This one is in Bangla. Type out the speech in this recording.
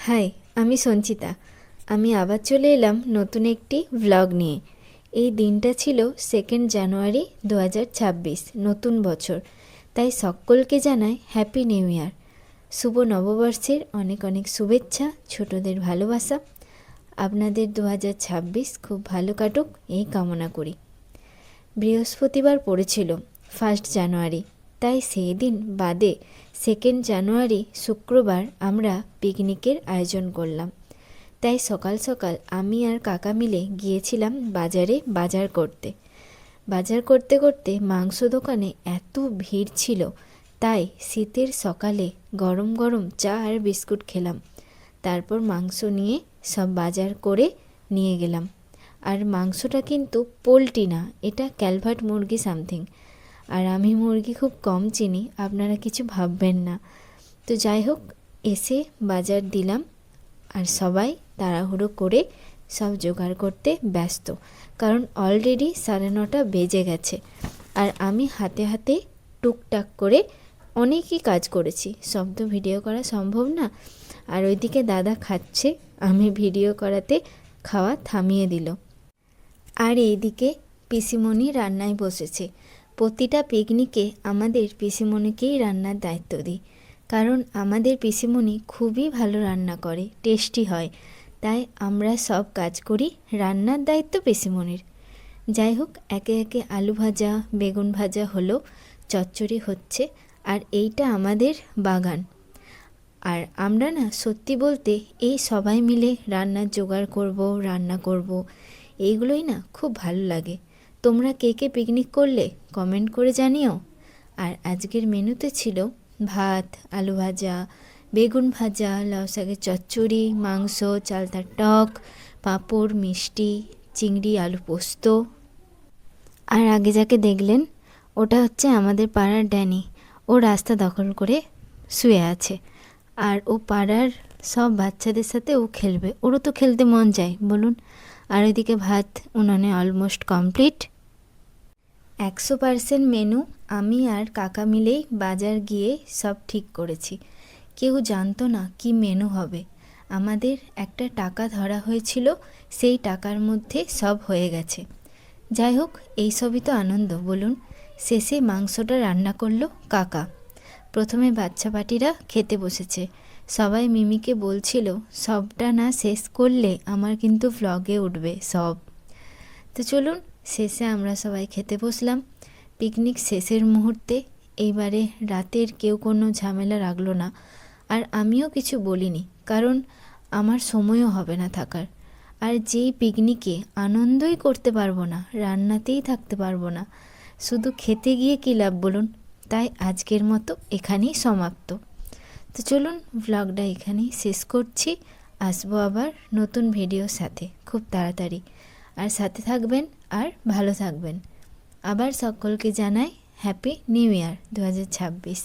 হাই, আমি সঞ্চিতা। আমি আবার চলে এলাম নতুন একটি ভ্লগ নিয়ে। এই দিনটা ছিল 2 জানুয়ারি 2026, নতুন বছর। তাই সকলকে জানাই হ্যাপি নিউ ইয়ার। শুভ নববর্ষের অনেক অনেক শুভেচ্ছা, ছোটদের ভালোবাসা। আপনাদের 2026 খুব ভালো কাটুক এই কামনা করি। বৃহস্পতিবার পড়েছিল 1 জানুয়ারি, তাই সেই দিন বাদে 2 জানুয়ারি শুক্রবার আমরা পিকনিকের আয়োজন করলাম। তাই সকাল সকাল আমি আর কাকা মিলে গিয়েছিলাম বাজারে বাজার করতে। বাজার করতে করতে মাংস দোকানে এত ভিড় ছিল, তাই শীতের সকালে গরম গরম চা আর বিস্কুট খেলাম। তারপর মাংস নিয়ে সব বাজার করে নিয়ে গেলাম। আর মাংসটা কিন্তু পোলট্রি না, এটা ক্যালভার্ট মুরগি সামথিং। আর আমি মুরগি খুব কম চিনি, আপনারা কিছু ভাববেন না। তো যাই হোক, এসে বাজার দিলাম আর সবাই তাড়াহুড়ো করে সব জোগাড় করতে ব্যস্ত, কারণ অলরেডি 9:30 বেজে গেছে। আর আমি হাতে হাতে টুকটাক করে অনেকই কাজ করেছি, সব তো ভিডিও করা সম্ভব না। আর ওইদিকে দাদা খাচ্ছে, আমি ভিডিও করাতে খাওয়া থামিয়ে দিল। আর এইদিকে পিসিমণি রান্নায় বসেছে। প্রতিটা পিকনিকে আমাদের পিসিমণিকেই রান্নার দায়িত্ব দিই, কারণ আমাদের পিসিমণি খুবই ভালো রান্না করে, টেস্টি হয়। তাই আমরা সব কাজ করি, রান্নার দায়িত্ব পিসিমণির। যাই হোক, একে একে আলু ভাজা, বেগুন ভাজা হলো, চচ্চড়ি হচ্ছে। আর এইটা আমাদের বাগান। আর আমরা না, সত্যি বলতে এই সবাই মিলে রান্নার জোগাড় করব, রান্না করব, এইগুলোই না খুব ভালো লাগে। তোমরা কে কে পিকনিক করলে কমেন্ট করে জানিও। আর আজকের মেনুতে ছিল ভাত, আলু ভাজা, বেগুন ভাজা, লাউ শাকের চচ্চড়ি, মাংস, চালতার টক, পাঁপড়, মিষ্টি, চিংড়ি আলু পোস্ত। আর আগে যাকে দেখলেন, ওটা হচ্ছে আমাদের পাড়ার ড্যানি। ও রাস্তা দখল করে শুয়ে আছে। আর ও পাড়ার সব বাচ্চাদের সাথে ও খেলবে, ওরও তো খেলতে মন চায়, বলুন। আর ওইদিকে ভাত উনানে অলমোস্ট কমপ্লিট। 100% মেনু আমি আর কাকা মিলেই বাজার গিয়ে সব ঠিক করেছি। কেউ জানতো না কি মেনু হবে। আমাদের একটা টাকা ধরা হয়েছিল, সেই টাকার মধ্যে সব হয়ে গেছে। যাই হোক, এই সবই তো আনন্দ, বলুন। শেষে মাংসটা রান্না করলো কাকা। প্রথমে বাচ্চা পাটিরা খেতে বসেছে। সবাই মিমিকে বলছিল, সবটা না শেষ করলে আমার কিন্তু ভ্লগে উঠবে সব। তো চলুন, শেষে আমরা সবাই খেতে বসলাম। পিকনিক শেষের মুহূর্তে এইবারে রাতের কেউ কোনো ঝামেলা রাখলো না। আর আমিও কিছু বলিনি, কারণ আমার সময়ও হবে না থাকার। আর যেই পিকনিকে আনন্দই করতে পারবো না, রান্নাতেই থাকতে পারবো না, শুধু খেতে গিয়ে কী লাভ, বলুন। তাই আজকের মতো এখানেই সমাপ্ত। তো চলুন, ভ্লগটা এখানেই শেষ করছি। আসবো আবার নতুন ভিডিওর সাথে খুব তাড়াতাড়ি। আর সাথে থাকবেন আর ভালো থাকবেন। আবার সকলকে জানাই হ্যাপি নিউ ইয়ার 2026।